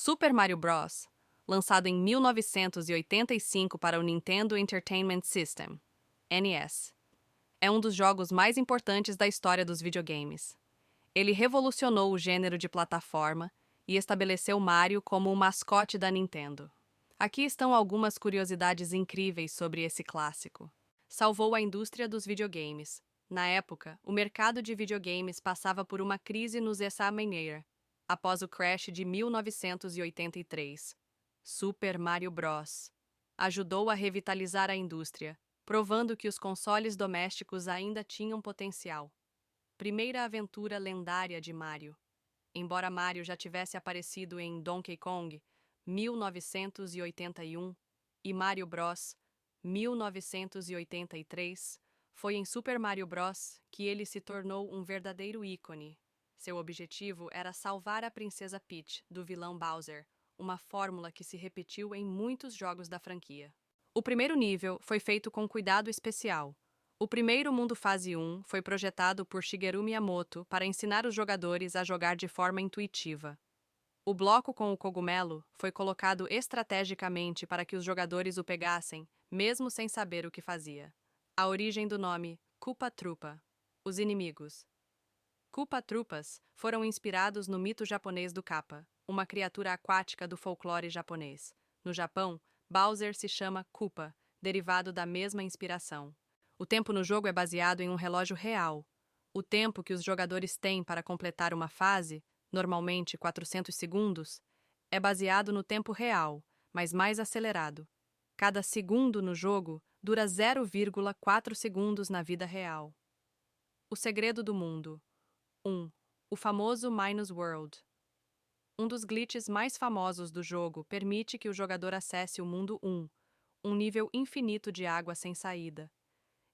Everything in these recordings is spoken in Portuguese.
Super Mario Bros., lançado em 1985 para o Nintendo Entertainment System, NES, é um dos jogos mais importantes da história dos videogames. Ele revolucionou o gênero de plataforma e estabeleceu Mario como o mascote da Nintendo. Aqui estão algumas curiosidades incríveis sobre esse clássico. Salvou a indústria dos videogames. Na época, o mercado de videogames passava por uma crise nos USA maneira, após o crash de 1983. Super Mario Bros. Ajudou a revitalizar a indústria, provando que os consoles domésticos ainda tinham potencial. Primeira aventura lendária de Mario. Embora Mario já tivesse aparecido em Donkey Kong, 1981, e Mario Bros., 1983, foi em Super Mario Bros. Que ele se tornou um verdadeiro ícone. Seu objetivo era salvar a Princesa Peach do vilão Bowser, uma fórmula que se repetiu em muitos jogos da franquia. O primeiro nível foi feito com cuidado especial. O primeiro mundo fase 1 foi projetado por Shigeru Miyamoto para ensinar os jogadores a jogar de forma intuitiva. O bloco com o cogumelo foi colocado estrategicamente para que os jogadores o pegassem, mesmo sem saber o que fazia. A origem do nome Koopa Troopa. Os inimigos. Koopa Troopas foram inspirados no mito japonês do Kappa, uma criatura aquática do folclore japonês. No Japão, Bowser se chama Koopa, derivado da mesma inspiração. O tempo no jogo é baseado em um relógio real. O tempo que os jogadores têm para completar uma fase, normalmente 400 segundos, é baseado no tempo real, mas mais acelerado. Cada segundo no jogo dura 0,4 segundos na vida real. O segredo do mundo. 1. O famoso Minus World. Um dos glitches mais famosos do jogo permite que o jogador acesse o mundo 1, um nível infinito de água sem saída.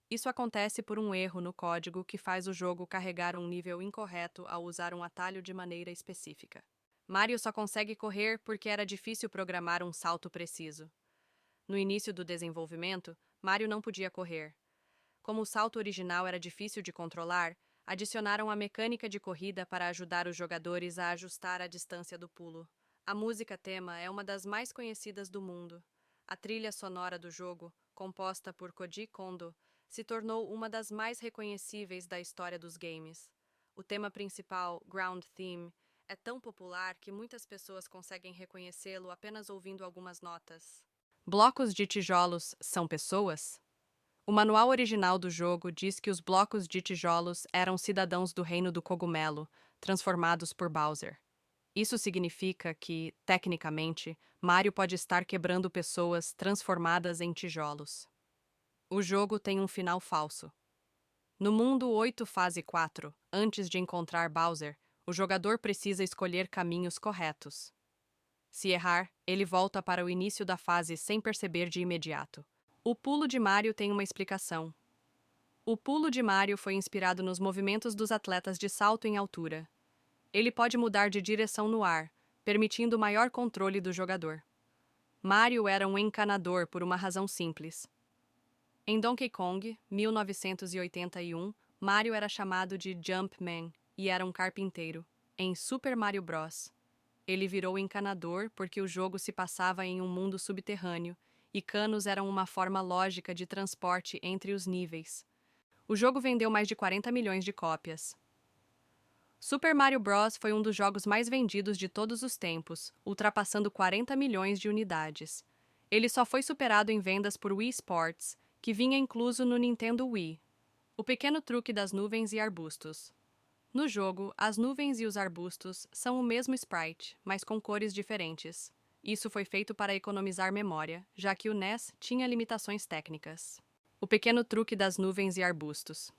Isso acontece por um erro no código que faz o jogo carregar um nível incorreto ao usar um atalho de maneira específica. Mario só consegue correr porque era difícil programar um salto preciso. No início do desenvolvimento, Mario não podia correr. Como o salto original era difícil de controlar, adicionaram a mecânica de corrida para ajudar os jogadores a ajustar a distância do pulo. A música tema é uma das mais conhecidas do mundo. A trilha sonora do jogo, composta por Koji Kondo, se tornou uma das mais reconhecíveis da história dos games. O tema principal, Ground Theme, é tão popular que muitas pessoas conseguem reconhecê-lo apenas ouvindo algumas notas. Blocos de tijolos são pessoas? O manual original do jogo diz que os blocos de tijolos eram cidadãos do Reino do Cogumelo, transformados por Bowser. Isso significa que, tecnicamente, Mario pode estar quebrando pessoas transformadas em tijolos. O jogo tem um final falso. No mundo 8 fase 4, antes de encontrar Bowser, o jogador precisa escolher caminhos corretos. Se errar, ele volta para o início da fase sem perceber de imediato. O pulo de Mario tem uma explicação. O pulo de Mario foi inspirado nos movimentos dos atletas de salto em altura. Ele pode mudar de direção no ar, permitindo maior controle do jogador. Mario era um encanador por uma razão simples. Em Donkey Kong, 1981, Mario era chamado de Jumpman e era um carpinteiro. Em Super Mario Bros., ele virou encanador porque o jogo se passava em um mundo subterrâneo e canos eram uma forma lógica de transporte entre os níveis. O jogo vendeu mais de 40 milhões de cópias. Super Mario Bros. Foi um dos jogos mais vendidos de todos os tempos, ultrapassando 40 milhões de unidades. Ele só foi superado em vendas por Wii Sports, que vinha incluso no Nintendo Wii. O pequeno truque das nuvens e arbustos. No jogo, as nuvens e os arbustos são o mesmo sprite, mas com cores diferentes. Isso foi feito para economizar memória, já que o NES tinha limitações técnicas. O pequeno truque das nuvens e arbustos.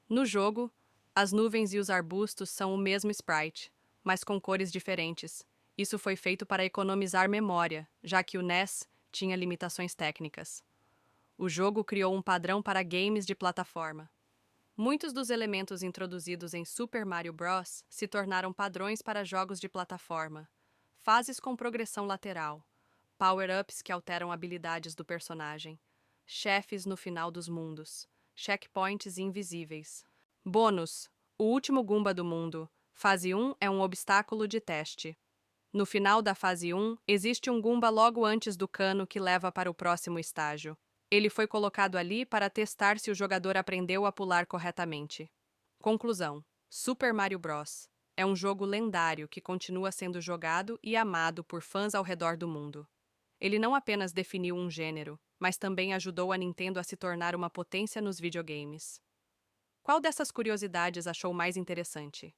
No jogo, as nuvens e os arbustos são o mesmo sprite, mas com cores diferentes. Isso foi feito para economizar memória, já que o NES tinha limitações técnicas. O jogo criou um padrão para games de plataforma. Muitos dos elementos introduzidos em Super Mario Bros. Se tornaram padrões para jogos de plataforma. Fases com progressão lateral, power-ups que alteram habilidades do personagem, chefes no final dos mundos, checkpoints invisíveis. Bônus: o último Goomba do mundo, fase 1 é um obstáculo de teste. No final da fase 1, existe um Goomba logo antes do cano que leva para o próximo estágio. Ele foi colocado ali para testar se o jogador aprendeu a pular corretamente. Conclusão: Super Mario Bros. É um jogo lendário que continua sendo jogado e amado por fãs ao redor do mundo. Ele não apenas definiu um gênero, mas também ajudou a Nintendo a se tornar uma potência nos videogames. Qual dessas curiosidades achou mais interessante?